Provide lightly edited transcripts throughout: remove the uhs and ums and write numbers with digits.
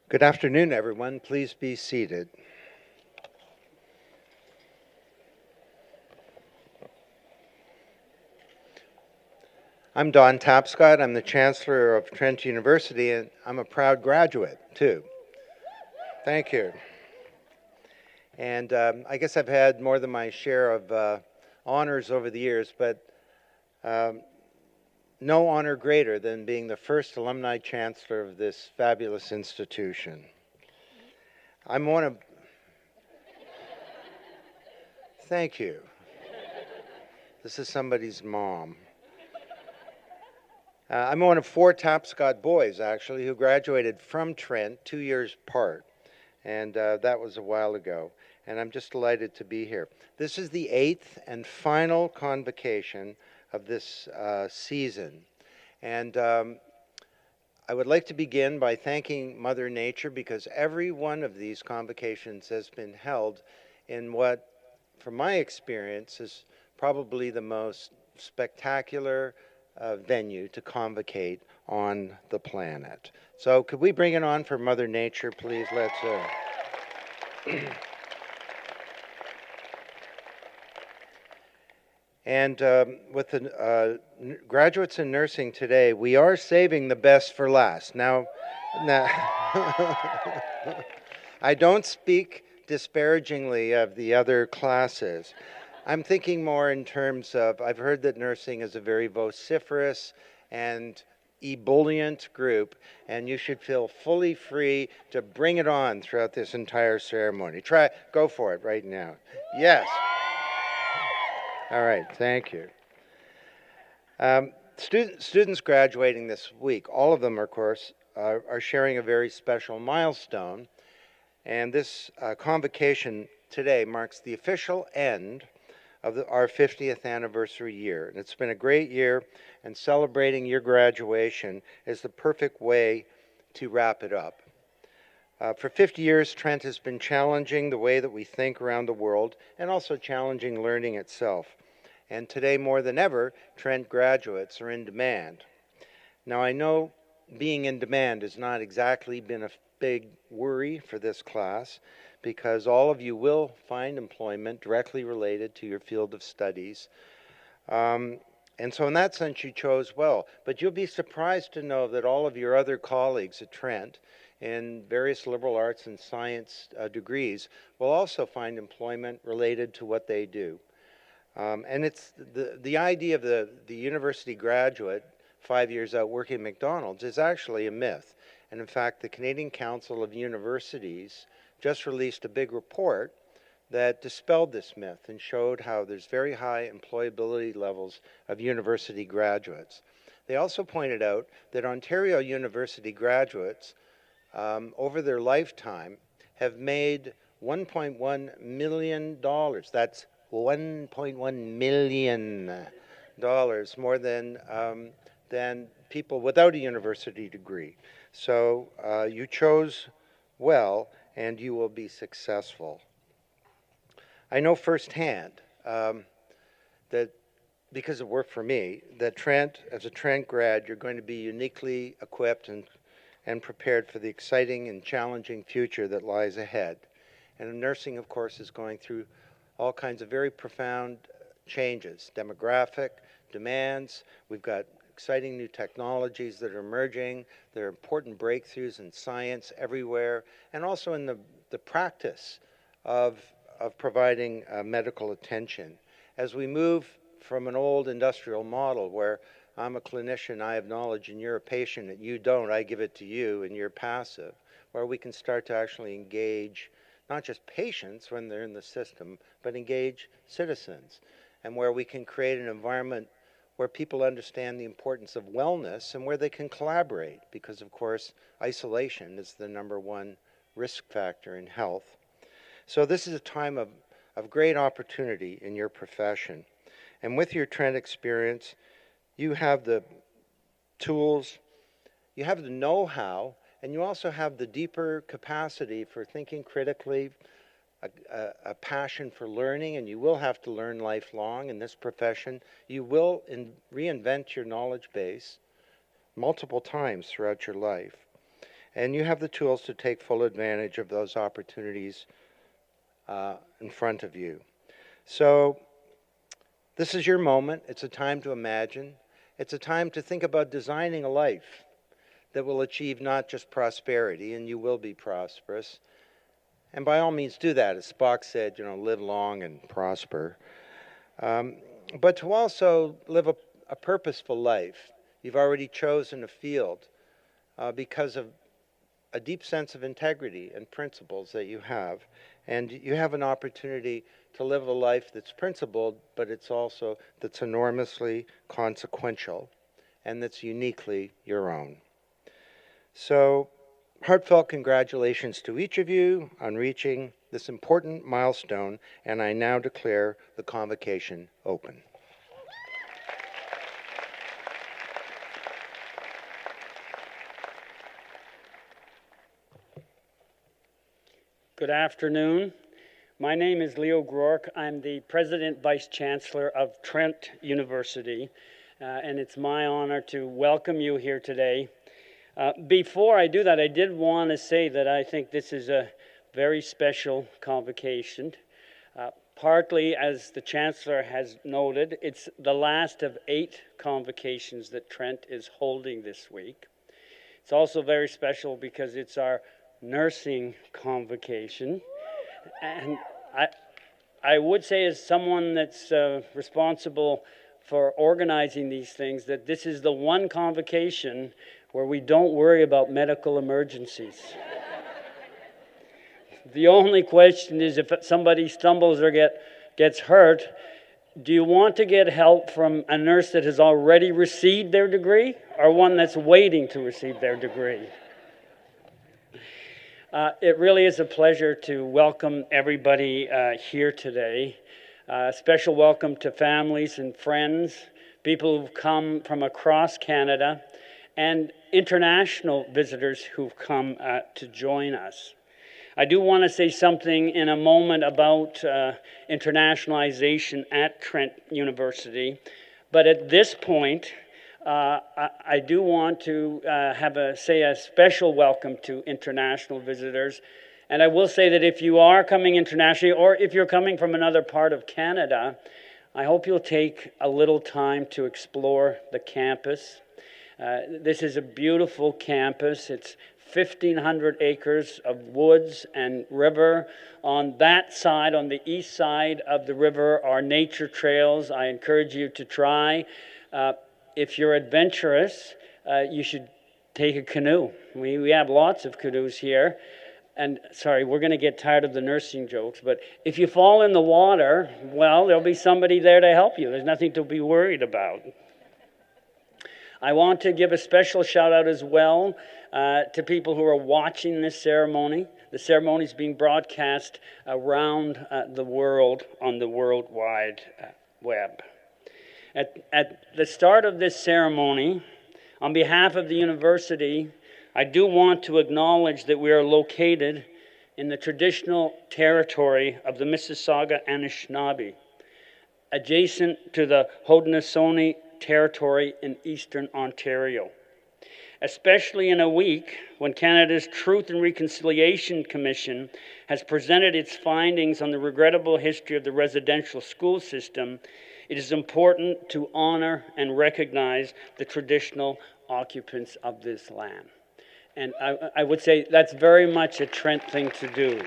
Good afternoon, everyone. Please be seated. I'm Don Tapscott. I'm the Chancellor of Trent University, and I'm a proud graduate, too. Thank you. And I guess I've had more than my share of honors over the years, but no honor greater than being the first alumni chancellor of this fabulous institution. I'm one of... Thank you. This is somebody's mom. I'm one of 4 Tapscott boys, actually, who graduated from Trent 2 years apart. And that was a while ago. And I'm just delighted to be here. This is the 8th and final convocation of this season. And I would like to begin by thanking Mother Nature, because every one of these convocations has been held in what, from my experience, is probably the most spectacular venue to convocate on the planet. So could we bring it on for Mother Nature, please? Let's... And with the graduates in nursing today, we are saving the best for last. Now I don't speak disparagingly of the other classes. I'm thinking more in terms of, I've heard that nursing is a very vociferous and ebullient group, and you should feel fully free to bring it on throughout this entire ceremony. Go for it right now. Yes. All right, thank you. Students graduating this week, all of them, of course, are sharing a very special milestone. And this convocation today marks the official end of our 50th anniversary year. And it's been a great year, and celebrating your graduation is the perfect way to wrap it up. For 50 years, Trent has been challenging the way that we think around the world, and also challenging learning itself. And today, more than ever, Trent graduates are in demand. Now, I know being in demand has not exactly been a big worry for this class, because all of you will find employment directly related to your field of studies. And so in that sense, you chose well. But you'll be surprised to know that all of your other colleagues at Trent in various liberal arts and science degrees will also find employment related to what they do. And it's the idea of the university graduate 5 years out working at McDonald's is actually a myth. And in fact, the Canadian Council of Universities just released a big report that dispelled this myth and showed how there's very high employability levels of university graduates. They also pointed out that Ontario University graduates, over their lifetime, have made $1.1 million. That's $1.1 million more than people without a university degree. So you chose well, and you will be successful. I know firsthand that, because it worked for me, that Trent, as a Trent grad, you're going to be uniquely equipped and prepared for the exciting and challenging future that lies ahead. And nursing, of course, is going through all kinds of very profound changes, demographic demands. We've got exciting new technologies that are emerging. There are important breakthroughs in science everywhere, and also in the practice of providing medical attention. As we move from an old industrial model where I'm a clinician, I have knowledge, and you're a patient, and you don't, I give it to you, and you're passive, where we can start to actually engage not just patients when they're in the system, but engage citizens, and where we can create an environment where people understand the importance of wellness and where they can collaborate, because of course isolation is the #1 risk factor in health. So this is a time of great opportunity in your profession. And with your Trent experience, you have the tools, you have the know-how, and you also have the deeper capacity for thinking critically, a passion for learning, and you will have to learn lifelong in this profession. You will reinvent your knowledge base multiple times throughout your life. And you have the tools to take full advantage of those opportunities in front of you. So this is your moment. It's a time to imagine. It's a time to think about designing a life that will achieve not just prosperity, and you will be prosperous. And by all means do that. As Spock said, live long and prosper. But to also live a purposeful life. You've already chosen a field because of a deep sense of integrity and principles that you have. And you have an opportunity to live a life that's principled, but that's enormously consequential and that's uniquely your own. So, heartfelt congratulations to each of you on reaching this important milestone, and I now declare the convocation open. Good afternoon. My name is Leo Groark. I'm the President Vice Chancellor of Trent University, and it's my honor to welcome you here today. Before I do that, I did want to say that I think this is a very special convocation. Partly, as the Chancellor has noted, it's the last of 8 convocations that Trent is holding this week. It's also very special because it's our nursing convocation. And I would say, as someone that's responsible for organizing these things, that this is the one convocation where we don't worry about medical emergencies. The only question is, if somebody stumbles or gets hurt, do you want to get help from a nurse that has already received their degree or one that's waiting to receive their degree? It really is a pleasure to welcome everybody here today. A special welcome to families and friends, people who've come from across Canada, and international visitors who've come to join us. I do want to say something in a moment about internationalization at Trent University, but at this point, I do want to say a special welcome to international visitors. And I will say that if you are coming internationally, or if you're coming from another part of Canada, I hope you'll take a little time to explore the campus. This is a beautiful campus. It's 1,500 acres of woods and river. On that side, on the east side of the river, are nature trails I encourage you to try. If you're adventurous, you should take a canoe. We have lots of canoes here. And sorry, we're going to get tired of the nursing jokes, but if you fall in the water, well, there'll be somebody there to help you. There's nothing to be worried about. I want to give a special shout out as well to people who are watching this ceremony. The ceremony is being broadcast around the world on the World Wide Web. At the start of this ceremony, on behalf of the university, I do want to acknowledge that we are located in the traditional territory of the Mississauga Anishinaabe, adjacent to the Haudenosaunee territory in eastern Ontario. Especially in a week when Canada's Truth and Reconciliation Commission has presented its findings on the regrettable history of the residential school system, it is important to honor and recognize the traditional occupants of this land. And I would say that's very much a Trent thing to do.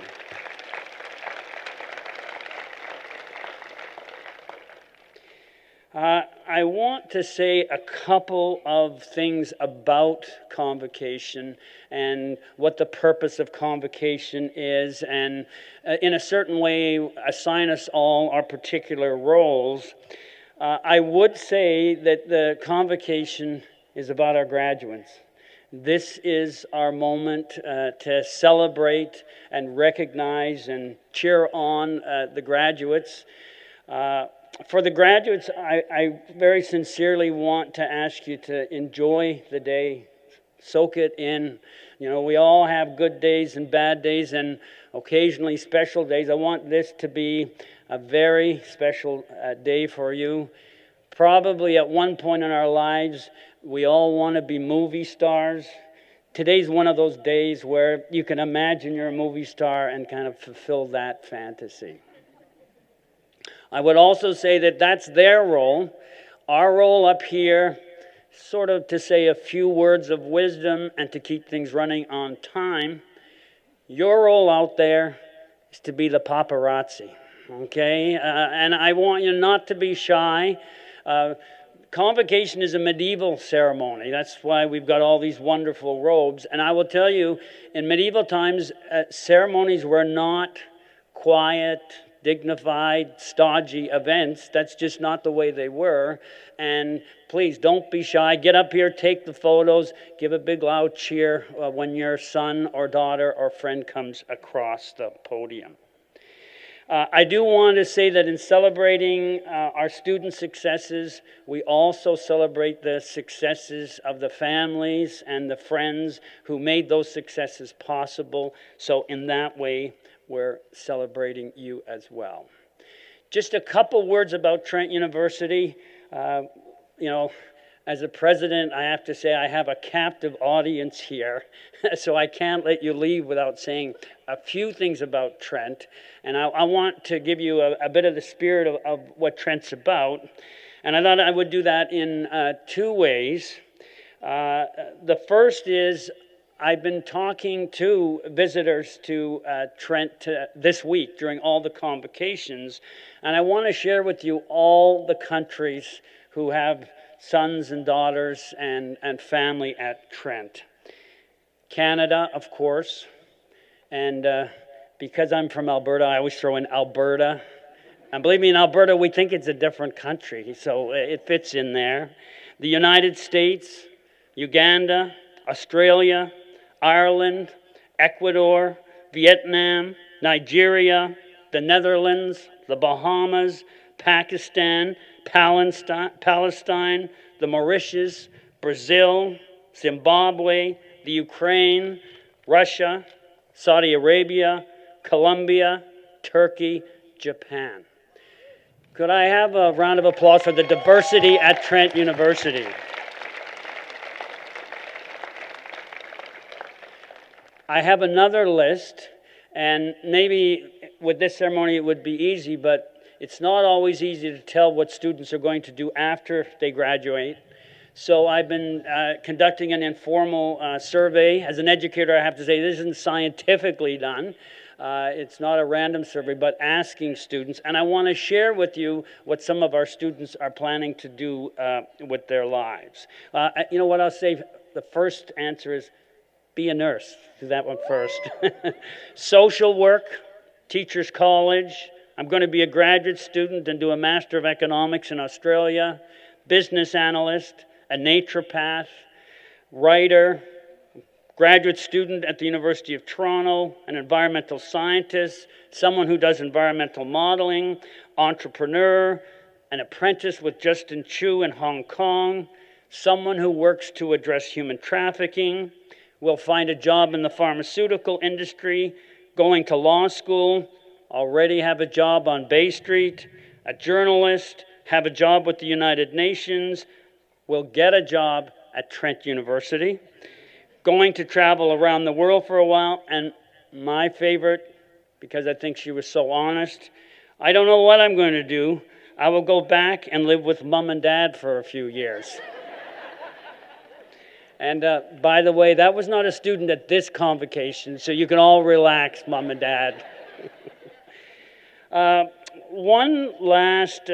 I want to say a couple of things about convocation and what the purpose of convocation is, and in a certain way assign us all our particular roles. I would say that the convocation is about our graduates. This is our moment to celebrate and recognize and cheer on the graduates. For the graduates, I very sincerely want to ask you to enjoy the day, soak it in. You know, we all have good days and bad days and occasionally special days. I want this to be a very special day for you. Probably at one point in our lives, we all want to be movie stars. Today's one of those days where you can imagine you're a movie star and kind of fulfill that fantasy. I would also say that that's their role. Our role up here, sort of to say a few words of wisdom and to keep things running on time. Your role out there is to be the paparazzi, okay? And I want you not to be shy. Convocation is a medieval ceremony. That's why we've got all these wonderful robes. And I will tell you, in medieval times, ceremonies were not quiet, dignified, stodgy events. That's just not the way they were. And please, don't be shy. Get up here, take the photos, give a big loud cheer when your son or daughter or friend comes across the podium. I do want to say that in celebrating our student successes, we also celebrate the successes of the families and the friends who made those successes possible. So in that way, we're celebrating you as well. Just a couple words about Trent University. You know, as a president, I have to say I have a captive audience here, so I can't let you leave without saying a few things about Trent. And I want to give you a bit of the spirit of what Trent's about. And I thought I would do that in two ways. The first is I've been talking to visitors to Trent this week during all the convocations, and I want to share with you all the countries who have sons and daughters and family at Trent. Canada, of course, and because I'm from Alberta, I always throw in Alberta. And believe me, in Alberta, we think it's a different country, so it fits in there. The United States, Uganda, Australia, Ireland, Ecuador, Vietnam, Nigeria, the Netherlands, the Bahamas, Pakistan, Palestine, the Mauritius, Brazil, Zimbabwe, the Ukraine, Russia, Saudi Arabia, Colombia, Turkey, Japan. Could I have a round of applause for the diversity at Trent University? I have another list, and maybe with this ceremony it would be easy, but it's not always easy to tell what students are going to do after they graduate. So I've been conducting an informal survey. As an educator, I have to say this isn't scientifically done. It's not a random survey, but asking students. And I want to share with you what some of our students are planning to do with their lives. You know what I'll say the first answer is be a nurse. Do that one first. Social work, Teachers College. I'm going to be a graduate student and do a Master of Economics in Australia. Business analyst, a naturopath, writer, graduate student at the University of Toronto, an environmental scientist, someone who does environmental modeling, entrepreneur, an apprentice with Justin Chu in Hong Kong, someone who works to address human trafficking, will find a job in the pharmaceutical industry, going to law school, already have a job on Bay Street, a journalist, have a job with the United Nations, will get a job at Trent University, going to travel around the world for a while, and my favorite, because I think she was so honest, I don't know what I'm going to do. I will go back and live with Mom and Dad for a few years. And by the way, that was not a student at this convocation, so you can all relax, Mom and Dad. One last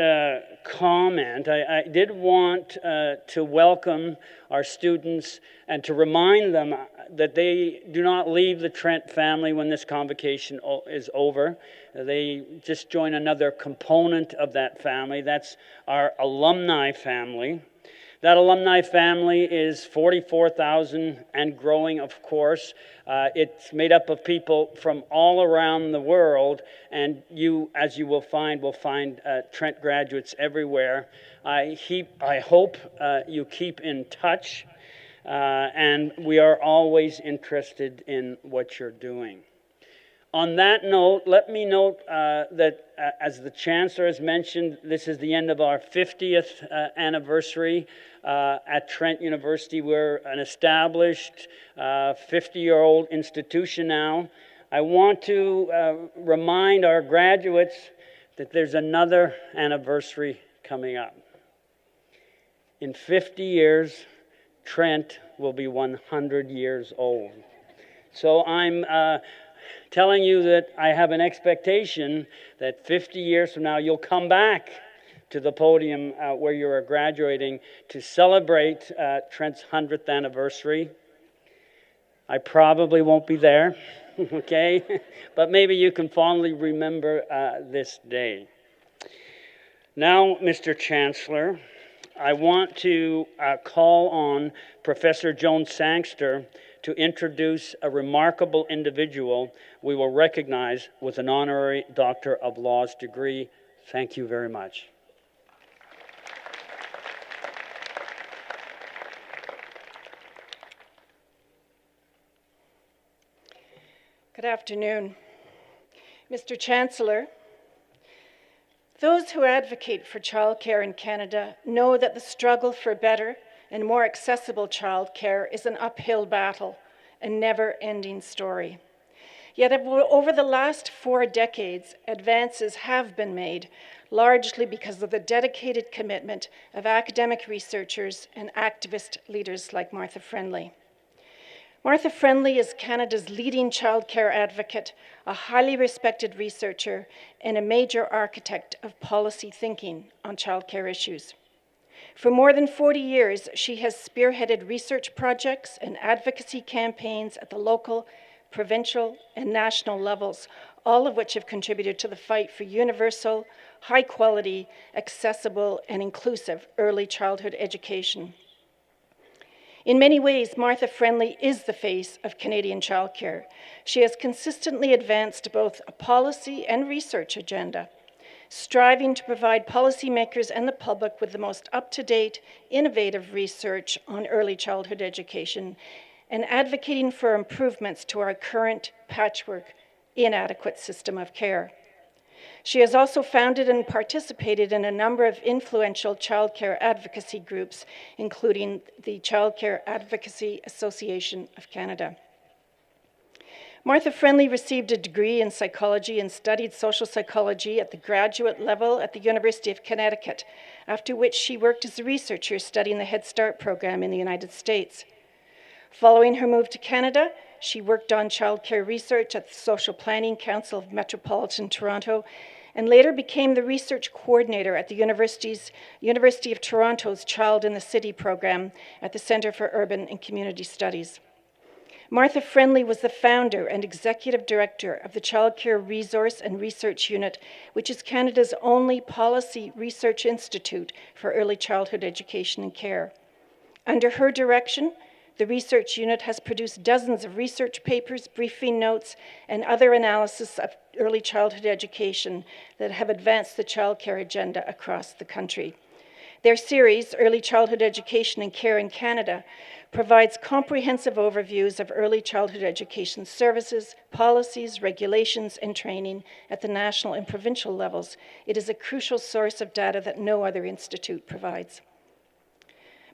comment. I did want to welcome our students and to remind them that they do not leave the Trent family when this convocation is over. They just join another component of that family. That's our alumni family. That alumni family is 44,000 and growing, of course. It's made up of people from all around the world, and you, as you will find Trent graduates everywhere. I hope you keep in touch, and we are always interested in what you're doing. On that note, let me note that, as the Chancellor has mentioned, this is the end of our 50th anniversary at Trent University. We're an established 50-year-old institution now. I want to remind our graduates that there's another anniversary coming up. In 50 years, Trent will be 100 years old. So I'm telling you that I have an expectation that 50 years from now you'll come back to the podium where you're graduating to celebrate Trent's 100th anniversary. I probably won't be there, okay? But maybe you can fondly remember this day. Now, Mr. Chancellor, I want to call on Professor Joan Sangster to introduce a remarkable individual we will recognize with an honorary Doctor of Laws degree. Thank you very much. Good afternoon. Mr. Chancellor, those who advocate for childcare in Canada know that the struggle for better and more accessible childcare is an uphill battle, a never-ending story. Yet over the last 4 decades, advances have been made, largely because of the dedicated commitment of academic researchers and activist leaders like Martha Friendly. Martha Friendly is Canada's leading childcare advocate, a highly respected researcher, and a major architect of policy thinking on childcare issues. For more than 40 years, she has spearheaded research projects and advocacy campaigns at the local, provincial, and national levels, all of which have contributed to the fight for universal, high-quality, accessible, and inclusive early childhood education. In many ways, Martha Friendly is the face of Canadian childcare. She has consistently advanced both a policy and research agenda, striving to provide policymakers and the public with the most up-to-date, innovative research on early childhood education, and advocating for improvements to our current patchwork, inadequate system of care. She has also founded and participated in a number of influential childcare advocacy groups, including the Childcare Advocacy Association of Canada. Martha Friendly received a degree in psychology and studied social psychology at the graduate level at the University of Connecticut, after which she worked as a researcher studying the Head Start program in the United States. Following her move to Canada, she worked on childcare research at the Social Planning Council of Metropolitan Toronto and later became the research coordinator at the University of Toronto's Child in the City program at the Centre for Urban and Community Studies. Martha Friendly was the founder and executive director of the Childcare Resource and Research Unit, which is Canada's only policy research institute for early childhood education and care. Under her direction, the research unit has produced dozens of research papers, briefing notes, and other analysis of early childhood education that have advanced the childcare agenda across the country. Their series, Early Childhood Education and Care in Canada, provides comprehensive overviews of early childhood education services, policies, regulations, and training at the national and provincial levels. It is a crucial source of data that no other institute provides.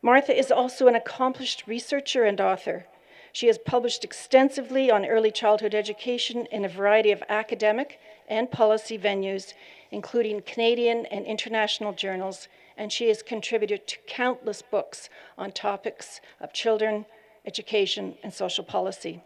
Martha is also an accomplished researcher and author. She has published extensively on early childhood education in a variety of academic and policy venues, including Canadian and international journals, and she has contributed to countless books on topics of children, education, and social policy.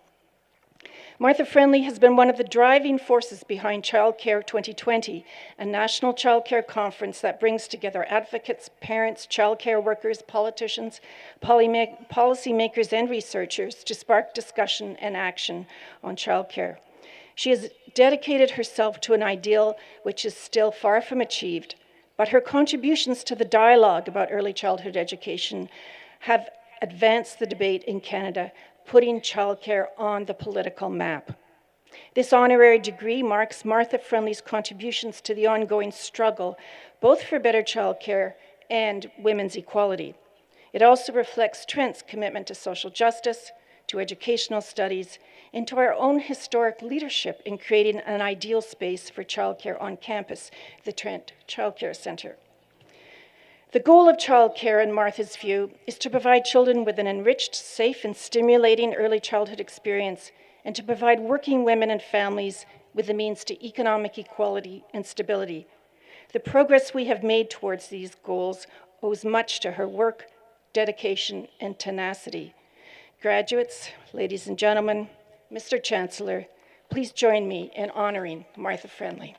Martha Friendly has been one of the driving forces behind Childcare 2020, a national childcare conference that brings together advocates, parents, childcare workers, politicians, policymakers, and researchers to spark discussion and action on childcare. She has dedicated herself to an ideal which is still far from achieved, but her contributions to the dialogue about early childhood education have advanced the debate in Canada, putting childcare on the political map. This honorary degree marks Martha Friendly's contributions to the ongoing struggle, both for better childcare and women's equality. It also reflects Trent's commitment to social justice, to educational studies, and to our own historic leadership in creating an ideal space for childcare on campus, the Trent Childcare Centre. The goal of childcare, in Martha's view, is to provide children with an enriched, safe, and stimulating early childhood experience, and to provide working women and families with the means to economic equality and stability. The progress we have made towards these goals owes much to her work, dedication, and tenacity. Graduates, ladies and gentlemen, Mr. Chancellor, please join me in honoring Martha Friendly.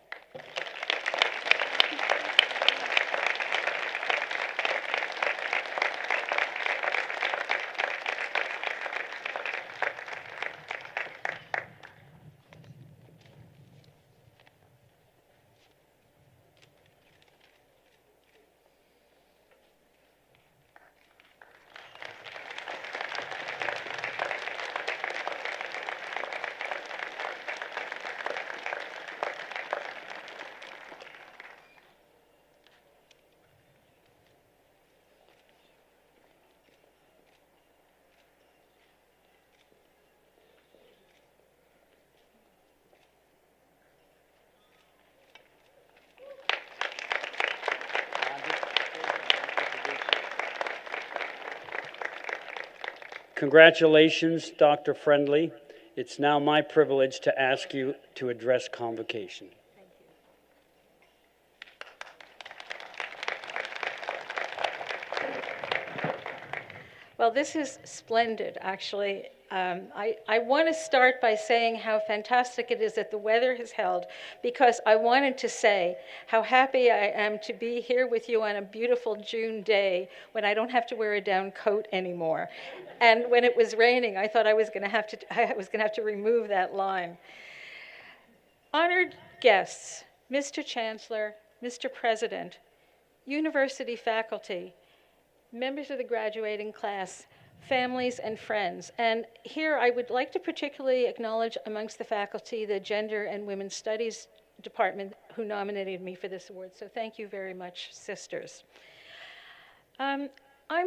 Congratulations, Dr. Friendly. It's now my privilege to ask you to address convocation. Well, this is splendid, actually. I want to start by saying how fantastic it is that the weather has held, because I wanted to say how happy I am to be here with you on a beautiful June day when I don't have to wear a down coat anymore. And when it was raining, I thought I was going to have to remove that line. Honored guests, Mr. Chancellor, Mr. President, university faculty, members of the graduating class, families and friends. And here I would like to particularly acknowledge amongst the faculty the Gender and Women's Studies Department who nominated me for this award. So thank you very much, sisters. I'm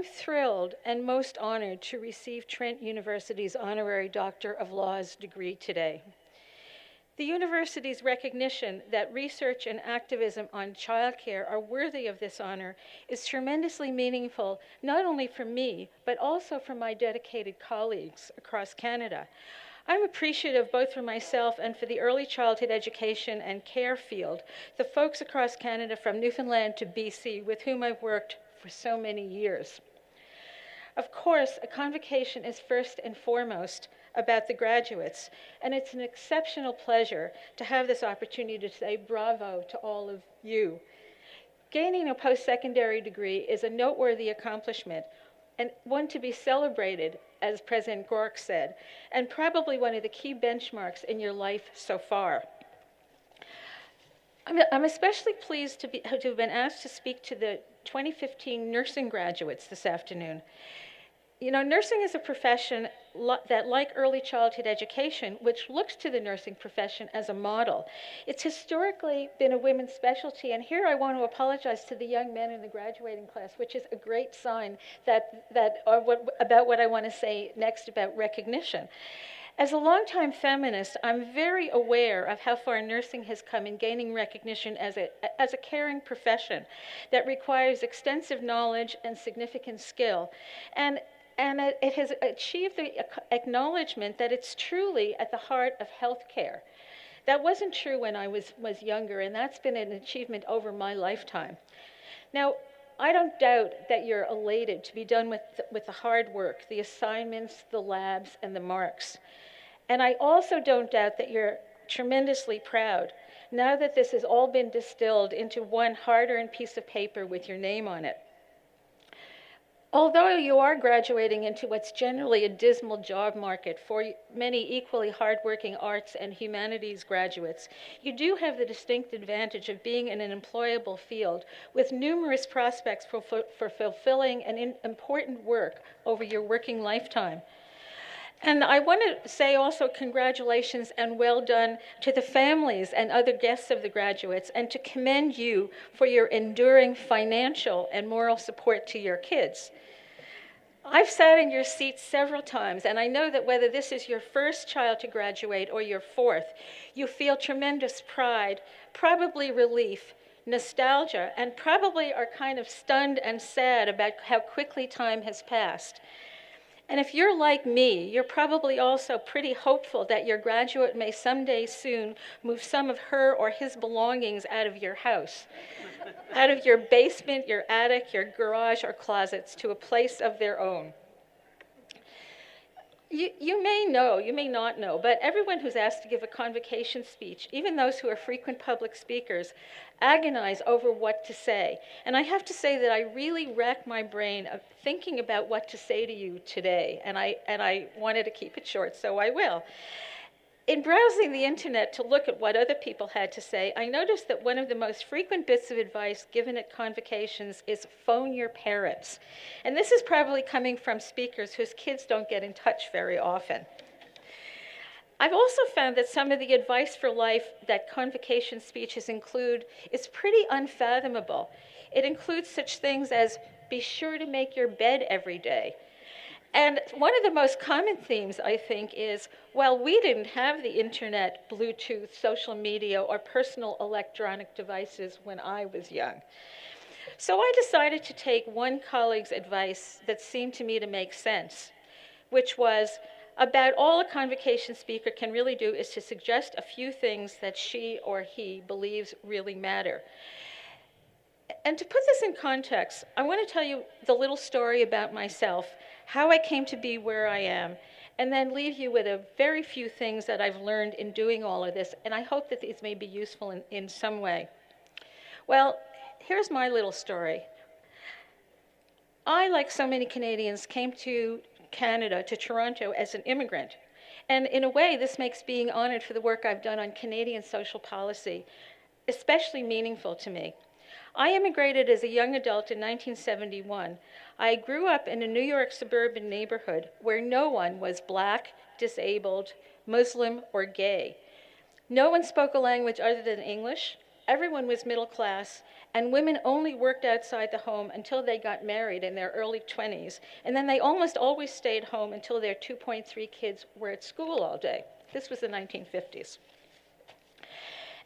thrilled and most honored to receive Trent University's Honorary Doctor of Laws degree today. The university's recognition that research and activism on childcare are worthy of this honor is tremendously meaningful, not only for me, but also for my dedicated colleagues across Canada. I'm appreciative both for myself and for the early childhood education and care field, the folks across Canada from Newfoundland to BC with whom I've worked for so many years. Of course, a convocation is first and foremost about the graduates. And it's an exceptional pleasure to have this opportunity to say bravo to all of you. Gaining a post-secondary degree is a noteworthy accomplishment and one to be celebrated, as President Gork said, and probably one of the key benchmarks in your life so far. I'm especially pleased to have been asked to speak to the 2015 nursing graduates this afternoon. You know, nursing is a profession that, like early childhood education, which looks to the nursing profession as a model. It's historically been a women's specialty, and here I want to apologize to the young men in the graduating class, which is a great sign about what I want to say next about recognition. As a longtime feminist, I'm very aware of how far nursing has come in gaining recognition as a caring profession that requires extensive knowledge and significant skill. And it has achieved the acknowledgement that it's truly at the heart of healthcare. That wasn't true when I was younger, and that's been an achievement over my lifetime. Now, I don't doubt that you're elated to be done with the hard work, the assignments, the labs, and the marks. And I also don't doubt that you're tremendously proud now that this has all been distilled into one hard-earned piece of paper with your name on it. Although you are graduating into what's generally a dismal job market for many equally hardworking arts and humanities graduates, you do have the distinct advantage of being in an employable field with numerous prospects for fulfilling and important work over your working lifetime. And I want to say also congratulations and well done to the families and other guests of the graduates, and to commend you for your enduring financial and moral support to your kids. I've sat in your seats several times, and I know that whether this is your first child to graduate or your fourth, you feel tremendous pride, probably relief, nostalgia, and probably are kind of stunned and sad about how quickly time has passed. And if you're like me, you're probably also pretty hopeful that your graduate may someday soon move some of her or his belongings out of your house, out of your basement, your attic, your garage, or closets to a place of their own. You may know, you may not know, but everyone who's asked to give a convocation speech, even those who are frequent public speakers, agonize over what to say. And I have to say that I really rack my brain of thinking about what to say to you today, and I wanted to keep it short, so I will. In browsing the internet to look at what other people had to say, I noticed that one of the most frequent bits of advice given at convocations is phone your parents. And this is probably coming from speakers whose kids don't get in touch very often. I've also found that some of the advice for life that convocation speeches include is pretty unfathomable. It includes such things as, be sure to make your bed every day. And one of the most common themes, I think, is, well, we didn't have the internet, Bluetooth, social media, or personal electronic devices when I was young. So I decided to take one colleague's advice that seemed to me to make sense, which was, about all a convocation speaker can really do is to suggest a few things that she or he believes really matter. And to put this in context, I want to tell you the little story about myself, how I came to be where I am, and then leave you with a very few things that I've learned in doing all of this, and I hope that these may be useful in some way. Well, here's my little story. I, like so many Canadians, came to Canada, to Toronto, as an immigrant. And in a way, this makes being honored for the work I've done on Canadian social policy especially meaningful to me. I immigrated as a young adult in 1971. I grew up in a New York suburban neighborhood where no one was Black, disabled, Muslim, or gay. No one spoke a language other than English. Everyone was middle class, and women only worked outside the home until they got married in their early 20s, and then they almost always stayed home until their 2.3 kids were at school all day. This was the 1950s.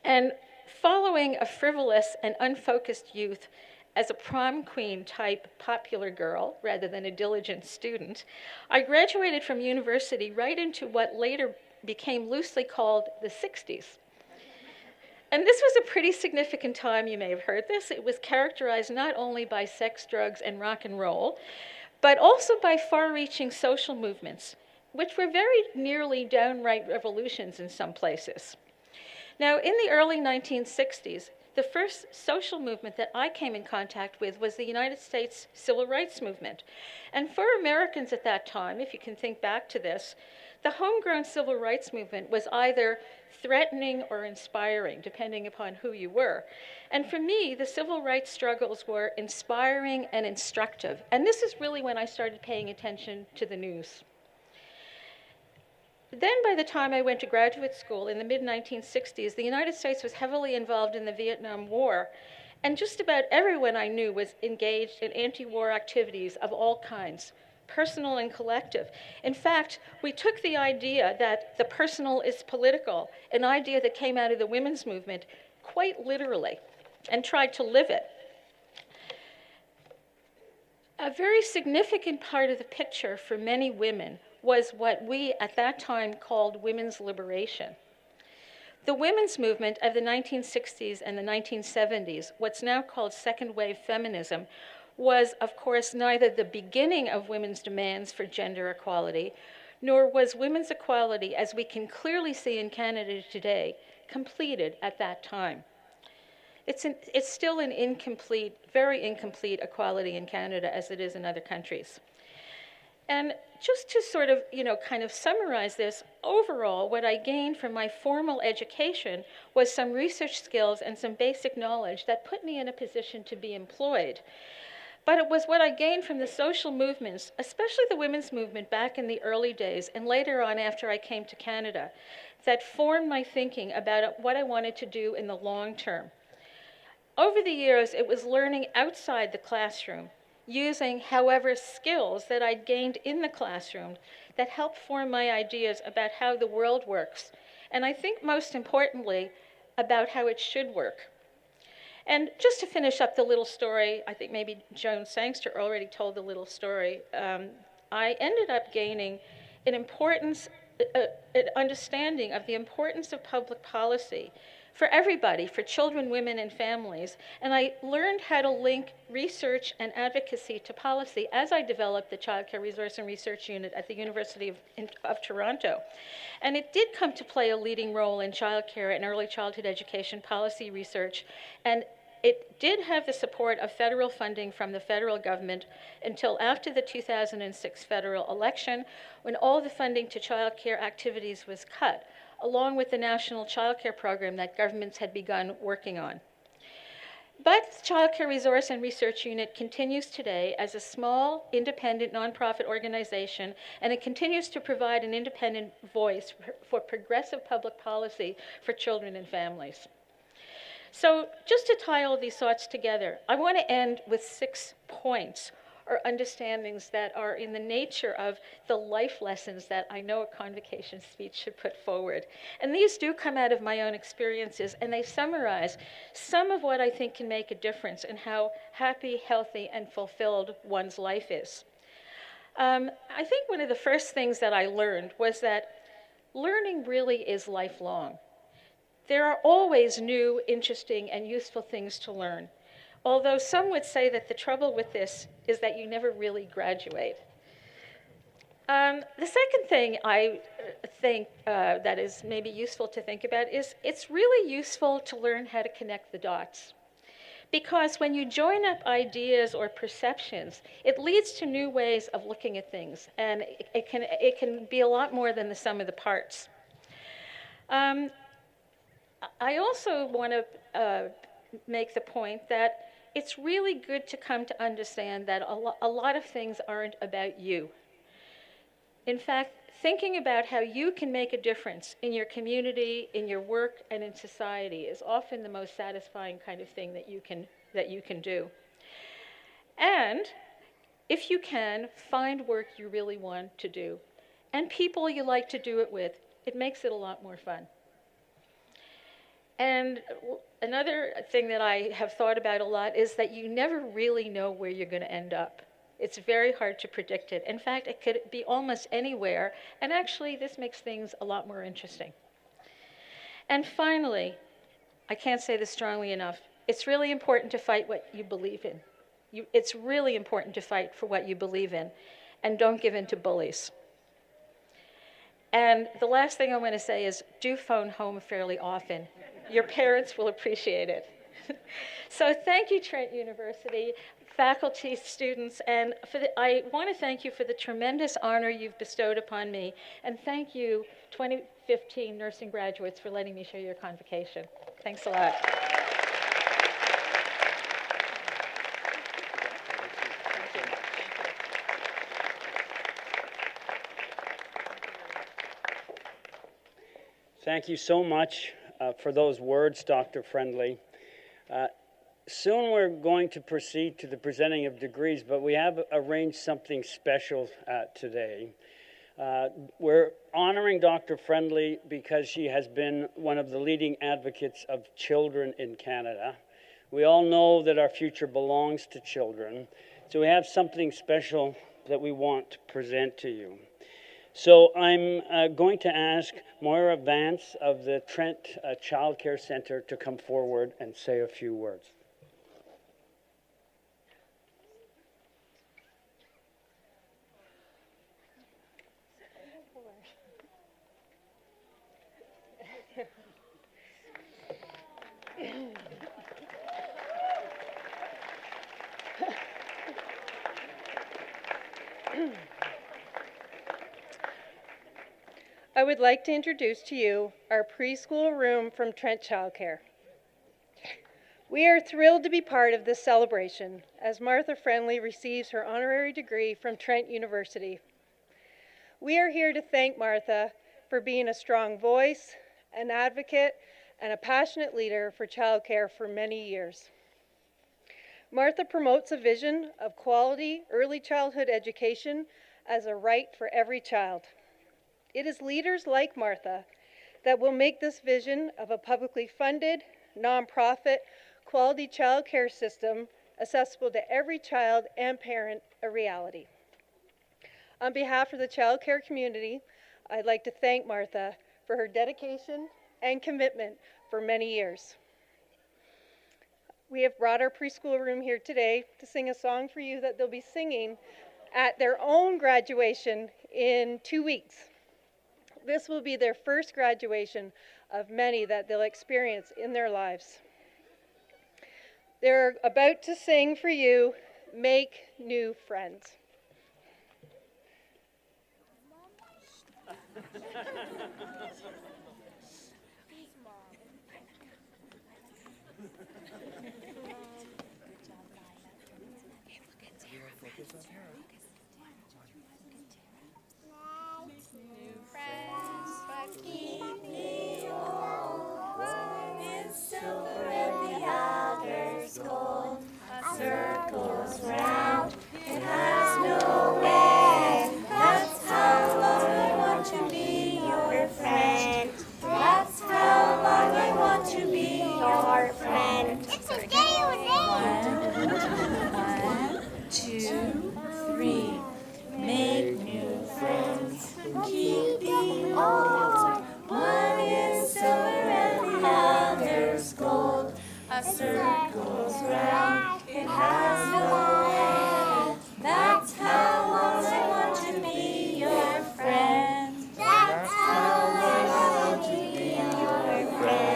And following a frivolous and unfocused youth as a prom queen type popular girl rather than a diligent student, I graduated from university right into what later became loosely called the 60s. And this was a pretty significant time, you may have heard this. It was characterized not only by sex, drugs, and rock and roll, but also by far-reaching social movements. which were very nearly downright revolutions in some places. Now, in the early 1960s, the first social movement that I came in contact with was the United States Civil Rights Movement. And for Americans at that time, if you can think back to this, the homegrown civil rights movement was either threatening or inspiring, depending upon who you were. And for me, the civil rights struggles were inspiring and instructive. And this is really when I started paying attention to the news. Then, by the time I went to graduate school in the mid-1960s, the United States was heavily involved in the Vietnam War, and just about everyone I knew was engaged in anti-war activities of all kinds, personal and collective. In fact, we took the idea that the personal is political, an idea that came out of the women's movement, quite literally, and tried to live it. A very significant part of the picture for many women was what we at that time called women's liberation. The women's movement of the 1960s and the 1970s, what's now called second wave feminism, was, of course, neither the beginning of women's demands for gender equality, nor was women's equality, as we can clearly see in Canada today, completed at that time. It's still an incomplete, very incomplete equality in Canada as it is in other countries. And just to sort of, kind of summarize this, overall, what I gained from my formal education was some research skills and some basic knowledge that put me in a position to be employed. But it was what I gained from the social movements, especially the women's movement back in the early days and later on after I came to Canada, that formed my thinking about what I wanted to do in the long term. Over the years, it was learning outside the classroom, using, however, skills that I'd gained in the classroom that helped form my ideas about how the world works, and I think most importantly, about how it should work. And just to finish up the little story, I think maybe Joan Sangster already told the little story, I ended up gaining an understanding of the importance of public policy for everybody, for children, women, and families. And I learned how to link research and advocacy to policy as I developed the Child Care Resource and Research Unit at the University of Toronto. And it did come to play a leading role in child care and early childhood education policy research. And it did have the support of federal funding from the federal government until after the 2006 federal election, when all the funding to child care activities was cut, along with the National Child Care Program that governments had begun working on. But the Child Care Resource and Research Unit continues today as a small, independent, nonprofit organization, and it continues to provide an independent voice for progressive public policy for children and families. So just to tie all these thoughts together, I want to end with 6 points or understandings that are in the nature of the life lessons that I know a convocation speech should put forward. And these do come out of my own experiences, and they summarize some of what I think can make a difference in how happy, healthy, and fulfilled one's life is. I think one of the first things that I learned was that learning really is lifelong. There are always new, interesting, and useful things to learn. Although some would say that the trouble with this is that you never really graduate. The second thing I think that is maybe useful to think about is it's really useful to learn how to connect the dots. Because when you join up ideas or perceptions, it leads to new ways of looking at things, and it can be a lot more than the sum of the parts. I also want to make the point that it's really good to come to understand that a lot of things aren't about you. In fact, thinking about how you can make a difference in your community, in your work, and in society is often the most satisfying kind of thing that you can do. And if you can, find work you really want to do and people you like to do it with. It makes it a lot more fun. And another thing that I have thought about a lot is that you never really know where you're going to end up. It's very hard to predict it. In fact, it could be almost anywhere, and actually this makes things a lot more interesting. And finally, I can't say this strongly enough, it's really important to fight what you believe in. It's really important to fight for what you believe in, and don't give in to bullies. And the last thing I want to say is do phone home fairly often. Your parents will appreciate it. So thank you, Trent University, faculty, students, and I want to thank you for the tremendous honor you've bestowed upon me. And thank you, 2015 nursing graduates, for letting me share your convocation. Thanks a lot. Thank you so much for those words, Dr. Friendly. Soon we're going to proceed to the presenting of degrees, but we have arranged something special today. We're honoring Dr. Friendly because she has been one of the leading advocates of children in Canada. We all know that our future belongs to children, so we have something special that we want to present to you. So I'm going to ask Moira Vance of the Trent Child Care Center to come forward and say a few words. I would like to introduce to you our preschool room from Trent Childcare. We are thrilled to be part of this celebration as Martha Friendly receives her honorary degree from Trent University. We are here to thank Martha for being a strong voice, an advocate, and a passionate leader for childcare for many years. Martha promotes a vision of quality early childhood education as a right for every child. It is leaders like Martha that will make this vision of a publicly funded, nonprofit, quality child care system accessible to every child and parent a reality. On behalf of the child care community, I'd like to thank Martha for her dedication and commitment for many years. We have brought our preschool room here today to sing a song for you that they'll be singing at their own graduation in 2 weeks. This will be their first graduation of many that they'll experience in their lives. They're about to sing for you, Make New Friends. Circles round, it has no end. That's how long I want to be your friend. That's how long I want to be your friend. It's a day. 1, 2, 3. Make new friends. Keep the old. One is silver and the other's gold. A circle's round. It has no end. That's how long I want to be your friend. That's how long I want to be your friend.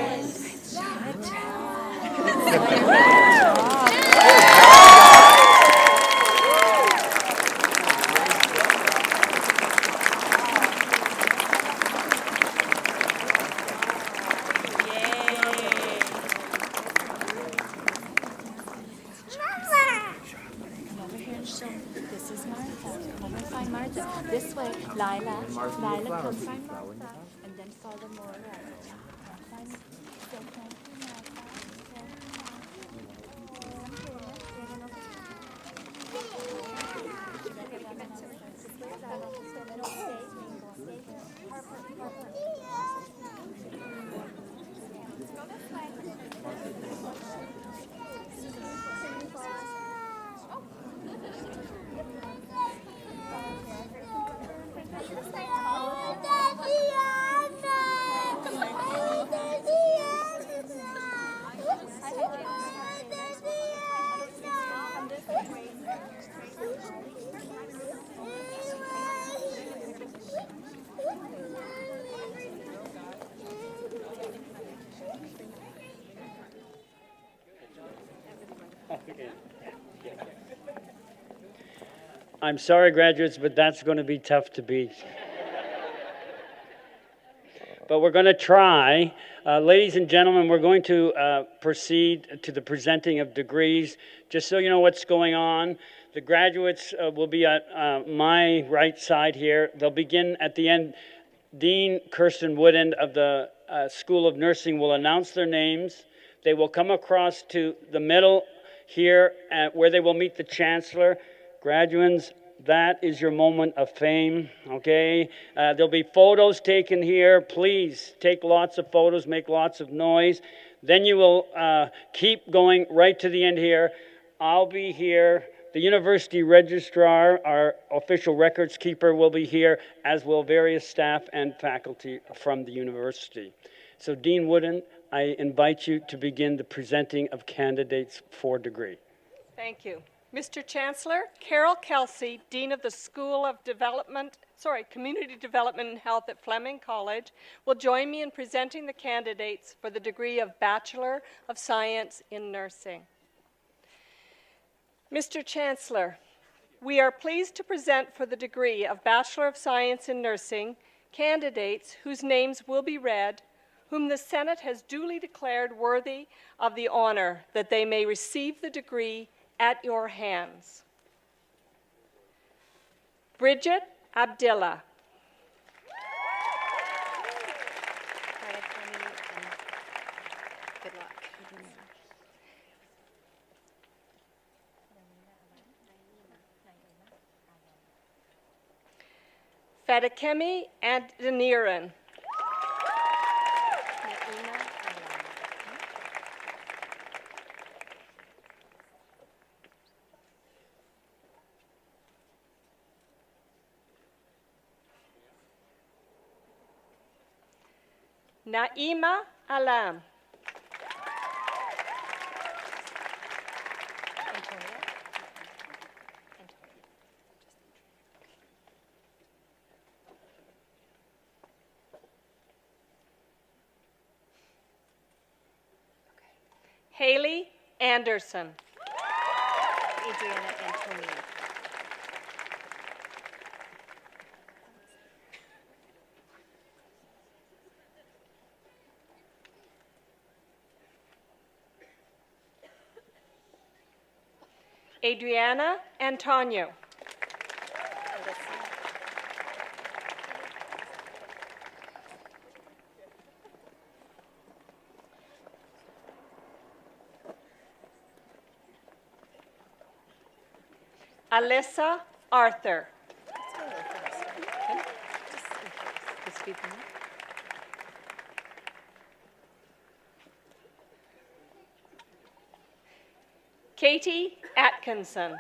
This way, Lila come find Martha, and then follow Mora. Daddy, I'm sorry, graduates, but that's going to be tough to beat. But we're going to try. Ladies and gentlemen, we're going to proceed to the presenting of degrees. Just so you know what's going on, the graduates will be at my right side here. They'll begin at the end. Dean Kirsten Woodend of the School of Nursing will announce their names. They will come across to the middle here where they will meet the Chancellor. Graduates, that is your moment of fame, okay? There'll be photos taken here. Please take lots of photos, make lots of noise. Then you will keep going right to the end here. I'll be here. The university registrar, our official records keeper, will be here, as will various staff and faculty from the university. So Dean Woodend, I invite you to begin the presenting of candidates for degree. Thank you. Mr. Chancellor, Carol Kelsey, Dean of the School of Community Development and Health at Fleming College, will join me in presenting the candidates for the degree of Bachelor of Science in Nursing. Mr. Chancellor, we are pleased to present for the degree of Bachelor of Science in Nursing candidates whose names will be read, whom the Senate has duly declared worthy of the honor that they may receive the degree at your hands. Bridget Abdillah. Good luck. Fadakemi Adeniran. Naima Alam. Haley Anderson. Adriana Antonia. Adriana Antonio. Alyssa Arthur. Katie Atkinson.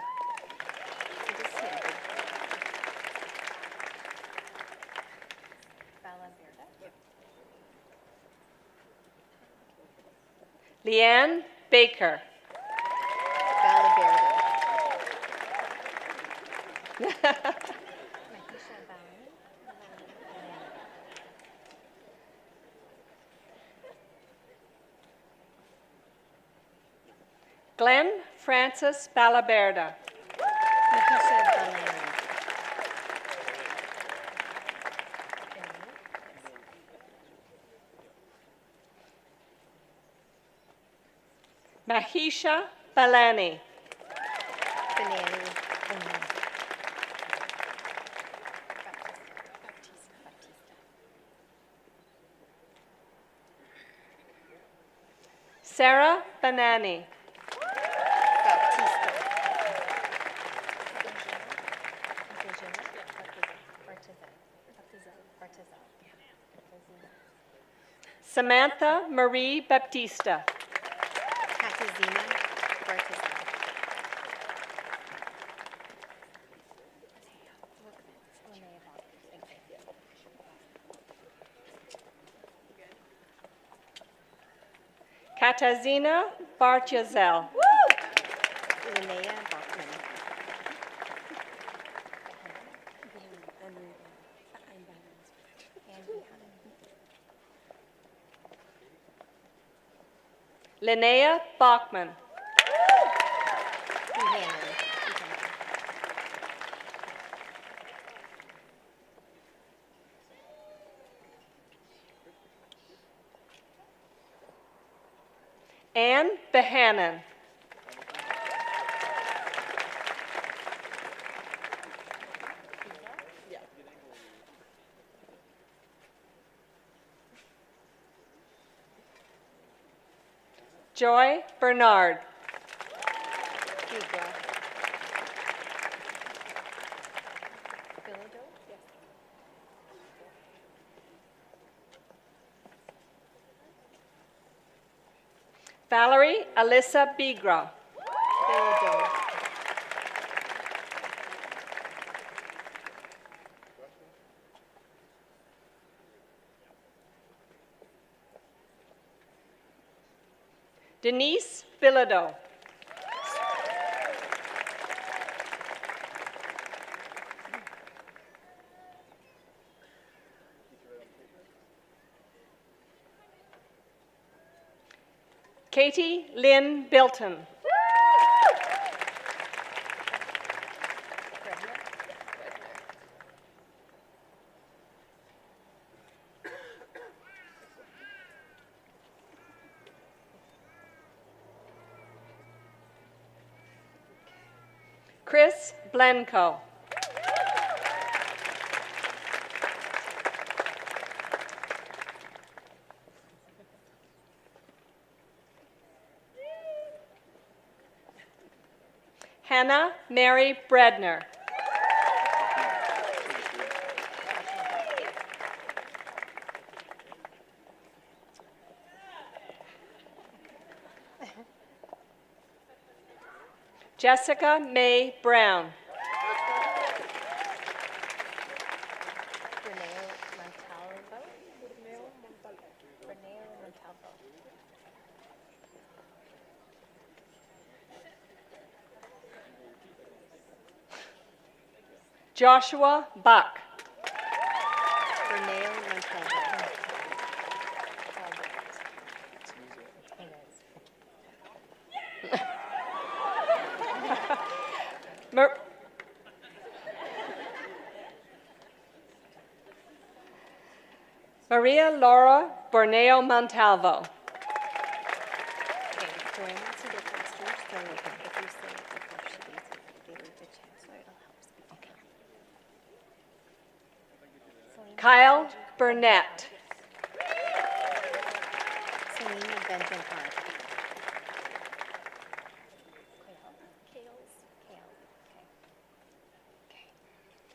Leanne Baker. Glenn Francis Balaberda. Mahisha Balani. Sarah Banani. Samantha Marie Baptista. Katazina Bartyazel. Linnea Bachman. Anne Behannon. Joy Bernard. Valerie Alyssa Bigra. Denise Bilodeau. Katie Lynn Bilton. Chris Blenko. Hannah Mary Bredner. Jessica May Brown. Joshua Buck. Maria Laura Borneo Montalvo. Kyle Burnett.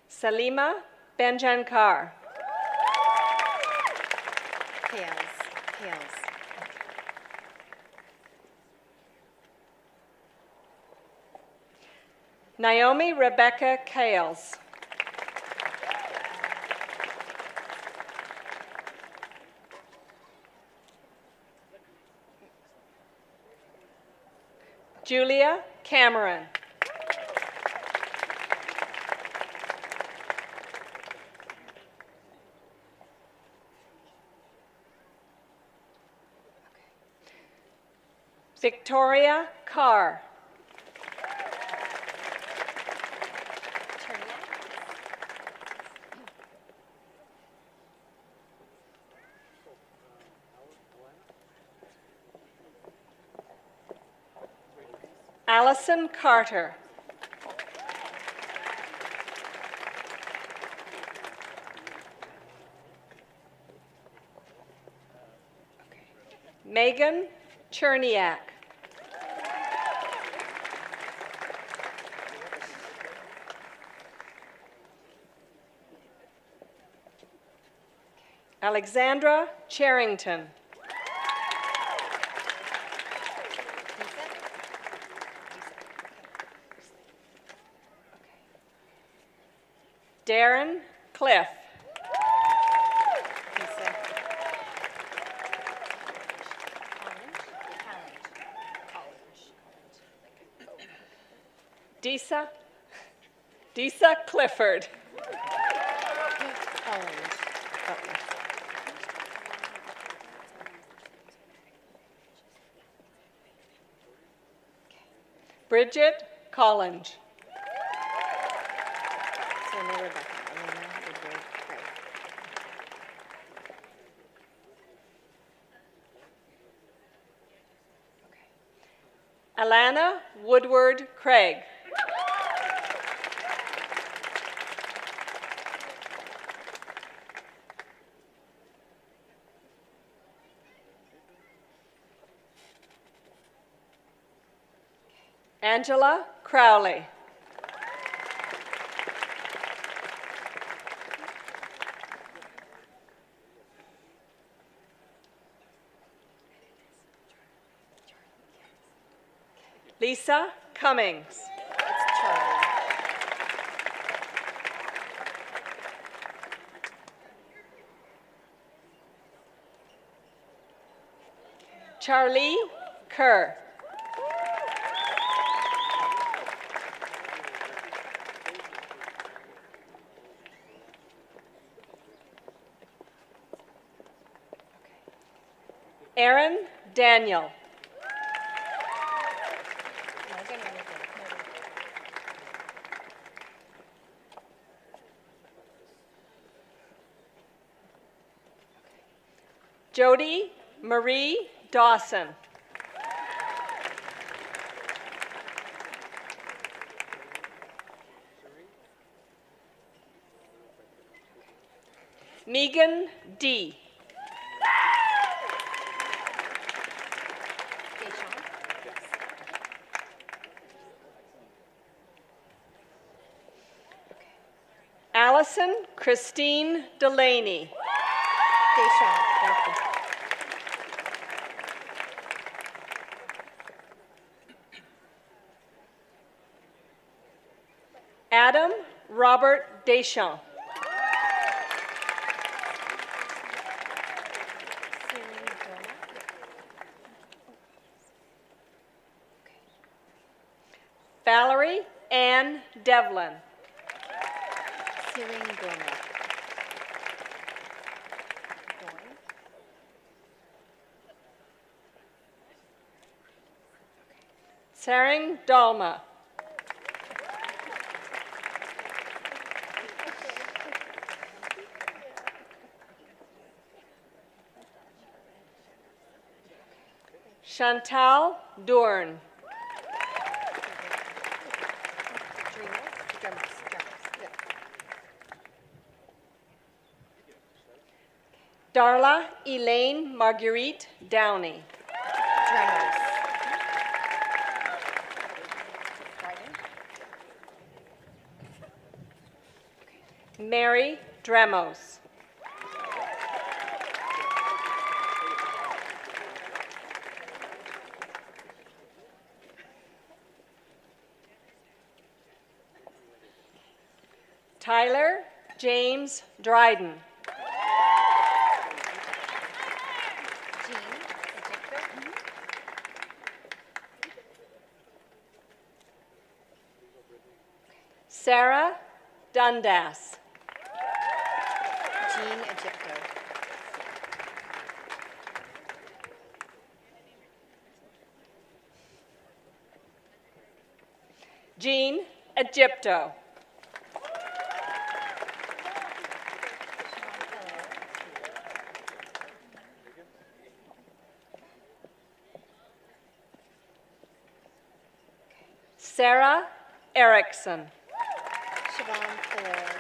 Salima Benjankar. Naomi Rebecca Kales. Julia Cameron. Victoria Carr. Allison Carter. Megan Cherniak. Alexandra Charrington. Darren Cliff. Disa Clifford. Bridget Collins. Alana Woodward Craig. Angela Crowley. Lisa Cummings. Charlie Kerr. Aaron Daniel. Jody Marie Dawson. Megan D. Allison Christine Delaney. Adam Robert Deschamps. Valerie Ann Devlin. Sarang Dalma. Chantal Dorn. Darla Elaine Marguerite Downey. Mary Dremos. Tyler James Dryden. Sarah Dundas. Jean Egypto. Sarah Erickson. Siobhan Fuller.